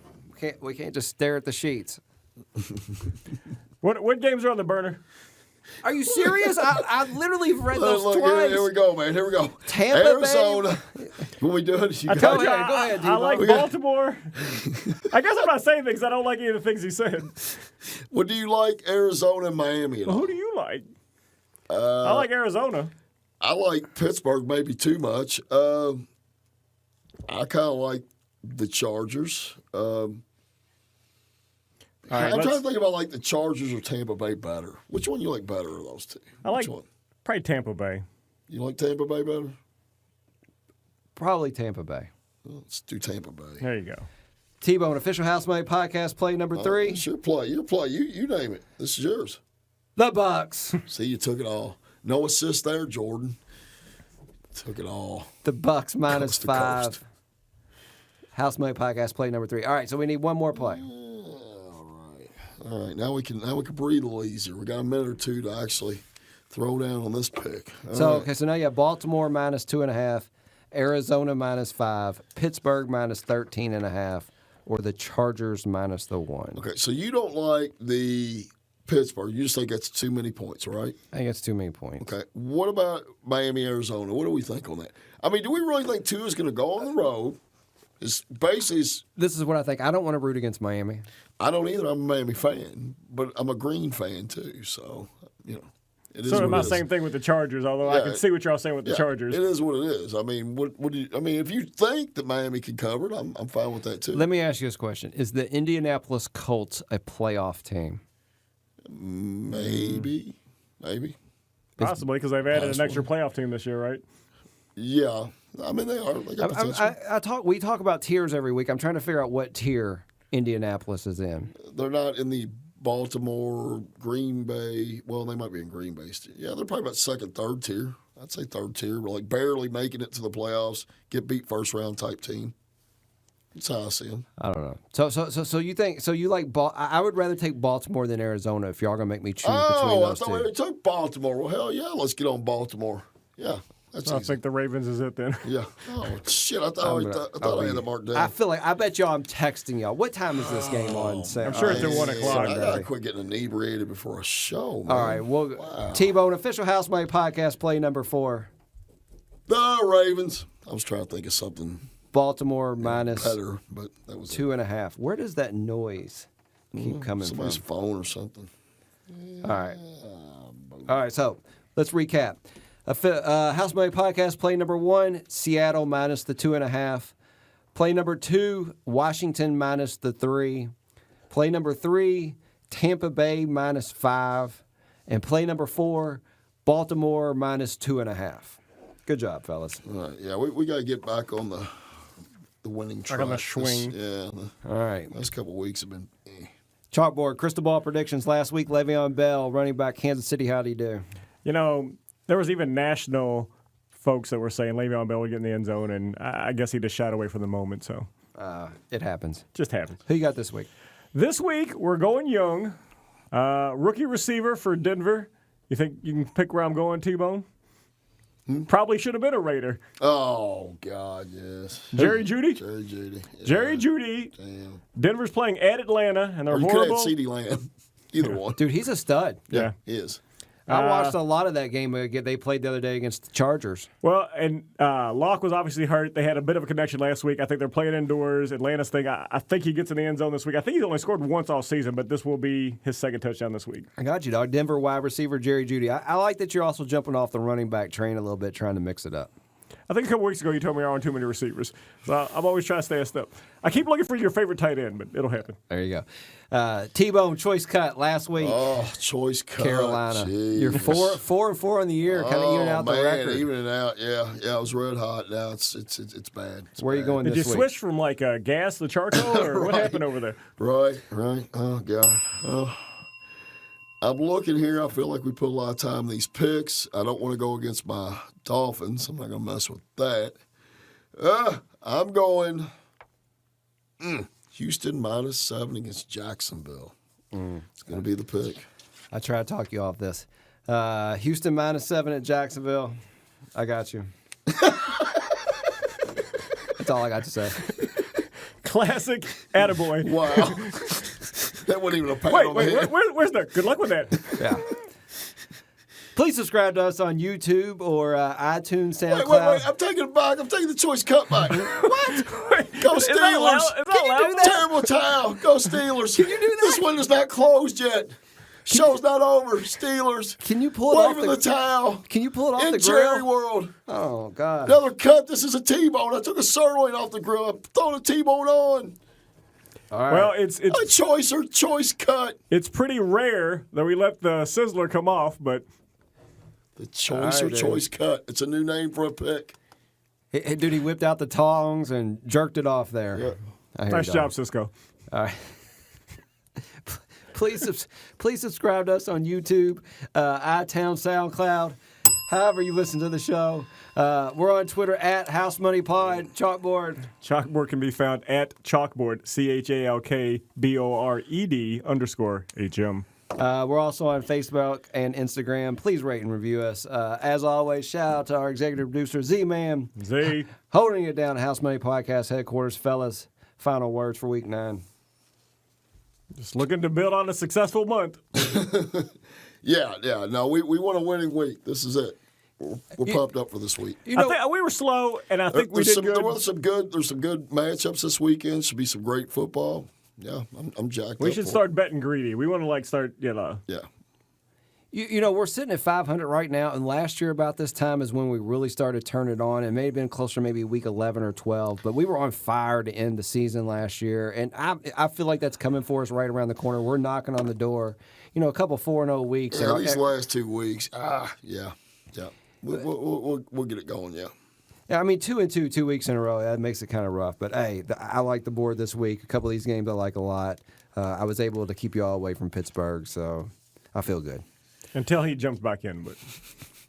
We can't just stare at the sheets.
What games are on the burner?
Are you serious? I literally read those
Look,
twice.
here we go, man. Here we go.
Tampa Bay.
Arizona. What we doing? You
I
got
told
it.
you,
ahead, go ahead,
I
D-Ball.
like Baltimore. I guess I'm not saying things. I don't like any of the things he said.
What do you like? Arizona and Miami.
Well, who do you like? I like Arizona.
I like Pittsburgh maybe too much. I kind of like the Chargers.
right,
I'm trying to think about like the Chargers or Tampa Bay better. Which one you like better of those two?
I like
Which one?
probably Tampa Bay.
You like Tampa Bay better?
Probably Tampa Bay.
Well, let's do Tampa Bay.
There you go.
T-Bone, official housemate podcast, play number 3.
It's your play. Your play. You name it. This is yours.
The Bucks.
See, you took it all. No assist there, Jordan. Took it all.
The Bucks -5.
Coast to coast.
Housemate podcast, play number 3. All right, so we need one more play.
All right. Now we can breathe a little easier. We got a minute or two to actually throw down on this pick. All
So
right.
okay, so now you have Baltimore -2.5, Arizona -5, Pittsburgh -13.5, or the Chargers -1.
Okay, so you don't like the Pittsburgh. You just think that's too many points, right?
I think it's too many points.
Okay. What about Miami, Arizona? What do we think on that? I mean, do we really think Tua is going to go on the road? It's basically,
This is what I think. I don't want to root against Miami.
I don't either. I'm a Miami fan, but I'm a Green fan too. So, you know, it is
Sort of
what
my
it is.
same thing with the Chargers, although I
Yeah,
can see what y'all saying with the
Yeah,
Chargers.
It is what it is. I mean, what do you? I mean, if you think that Miami can cover it, I'm fine with that too.
Let me ask you this question. Is the Indianapolis Colts a playoff team?
Maybe.
Possibly, because they've added an
Possibly.
extra playoff team this year, right?
Yeah. I mean, they are. They got potential.
We talk about tiers every week. I'm trying to figure out what tier Indianapolis is in.
They're not in the Baltimore, Green Bay. Well, they might be in Green Bay. Yeah, they're probably about second, third tier. I'd say third tier, but like barely making it to the playoffs, get beat first round type team. That's how I see them.
I don't know. So you think you like I would rather take Baltimore than Arizona if y'all are gonna make me choose between
Oh, I
those
thought we
two.
already took Baltimore. Well, hell yeah, let's get on Baltimore. Yeah, that's
I
easy.
think the Ravens is it then.
Yeah. Oh shit! I thought I had that marked down.
I bet y'all I'm texting y'all. What time is this game on?
I'm sure it's at 1 o'clock.
I gotta quit getting inebriated before a show, man.
All right. Well, T-Bone official housemate podcast play number 4.
The Ravens. I was trying to think of something
Baltimore minus
better, but that was
2.5. Where does that noise keep coming
somebody's
from?
phone or something.
All right. So let's recap. Housemate podcast play number 1, Seattle minus the 2.5. Play number 2, Washington minus the 3. Play number 3, Tampa Bay -5. And play number 4, Baltimore minus 2.5. Good job, fellas.
All right, yeah, we got to get back on the winning track.
on the swing.
All right.
Last couple of weeks have been.
Chalkboard, crystal ball predictions last week. Le'Veon Bell, running back, Kansas City. How'd he do?
You know, there was even national folks that were saying Le'Veon Bell would get in the end zone, and I guess he just shied away from the moment, so
It happens.
just happens.
Who you got this week?
This week, we're going young. Rookie receiver for Denver. You think you can pick where I'm going, T-Bone? Probably should have been a Raider.
Oh God, yes.
Jerry Jeudy?
Jerry Jeudy. Yeah.
Jerry Jeudy.
Damn.
Denver's playing at Atlanta, and they're
Or you could
horrible.
have CeeDee Lamb. Either one.
Dude, he's a stud.
Yeah.
He is.
I watched a lot of that game they played the other day against the Chargers.
Well, and Locke was obviously hurt. They had a bit of a connection last week. I think they're playing indoors. Atlanta's thing, I think he gets in the end zone this week. I think he's only scored once all season, but this will be his second touchdown this week.
I got you, dog. Denver wide receiver Jerry Jeudy. I like that you're also jumping off the running back train a little bit, trying to mix it up.
I think a couple weeks ago you told me I own too many receivers. So I'm always trying to stay a step. I keep looking for your favorite tight end, but it'll happen.
There you go. T-Bone choice cut last week.
Oh, choice cut.
Carolina.
Jeez.
You're 4-4 on the year, kind of evening out the record.
Evening out. Yeah, it was red hot. Now it's bad.
Where are you going
Did
this
you
week?
switch from like gas to charcoal, or what happened over there?
Right. Oh God. Oh. I'm looking here. I feel like we put a lot of time in these picks. I don't want to go against my Dolphins. I'm not going to mess with that. I'm going Houston -7 against Jacksonville. It's going to be the pick.
I try to talk you off this. Houston -7 at Jacksonville. I got you. That's all I got to say.
Classic attaboy.
Wow. That wasn't even a pat on the head.
Where's the good luck with that?
Yeah. Please subscribe to us on YouTube or iTunes, SoundCloud.
Wait. I'm taking it back. I'm taking the choice cut back. What? Go
Is that allowed?
Steelers.
Is that allowed?
Terrible towel. Go Steelers. Can you do that? This window's not closed yet. Show's not over. Steelers.
Can you pull it off
the towel?
Can you pull it off
in
the
Jerry
grill?
World.
Oh, God.
Another cut. This is a T-bone. I took a sirloin off the grill. I'm throwing a T-bone on.
All right.
Well, it's
A choice cut.
it's pretty rare that we let the sizzler come off, but
The choice cut. It's a new name for a pick.
Hey, dude, he whipped out the tongs and jerked it off there.
Yeah.
I hear
nice
you,
job,
dog.
Cisco.
All right. Please subscribe to us on YouTube, iTown, SoundCloud, however you listen to the show. We're on Twitter at House Money Pod, Chalkboard.
Chalkboard can be found at Chalkboard, CHALKBORED_HM.
We're also on Facebook and Instagram. Please rate and review us. As always, shout out to our executive producer, Z-Man,
Z.
holding it down at House Money Podcast headquarters. Fellas, final words for week 9.
Just looking to build on a successful month.
Yeah. No, we want a winning week. This is it. We're pumped up for this week.
You know,
I think we were slow, and I think we did good.
There's some good matchups this weekend. Should be some great football. Yeah, I'm jacked up.
We should start betting greedy. We want to start,
Yeah.
You know, we're sitting at 500 right now, and last year about this time is when we really started turning it on. It may have been closer, maybe week 11 or 12, but we were on fire to end the season last year, and I feel like that's coming for us right around the corner. We're knocking on the door. You know, a couple 4-0 weeks.
Yeah, these last 2 weeks. Yeah. We'll get it going. Yeah.
Yeah, I mean, 2-2, 2 weeks in a row, that makes it kind of rough. But, hey, I like the board this week. A couple of these games I like a lot. I was able to keep you all away from Pittsburgh, so I feel good.
until he jumps back in. But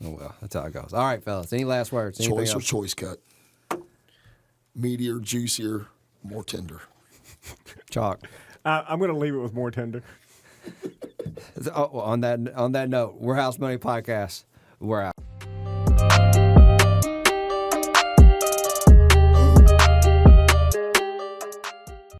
oh, well, that's how it goes. All right, fellas. Any last words? Anything
Choice or
else?
choice cut? Meatier, juicier, more tender.
Chalk.
I'm going to leave it with more tender.
Oh, on that note, we're House Money Podcast. We're out.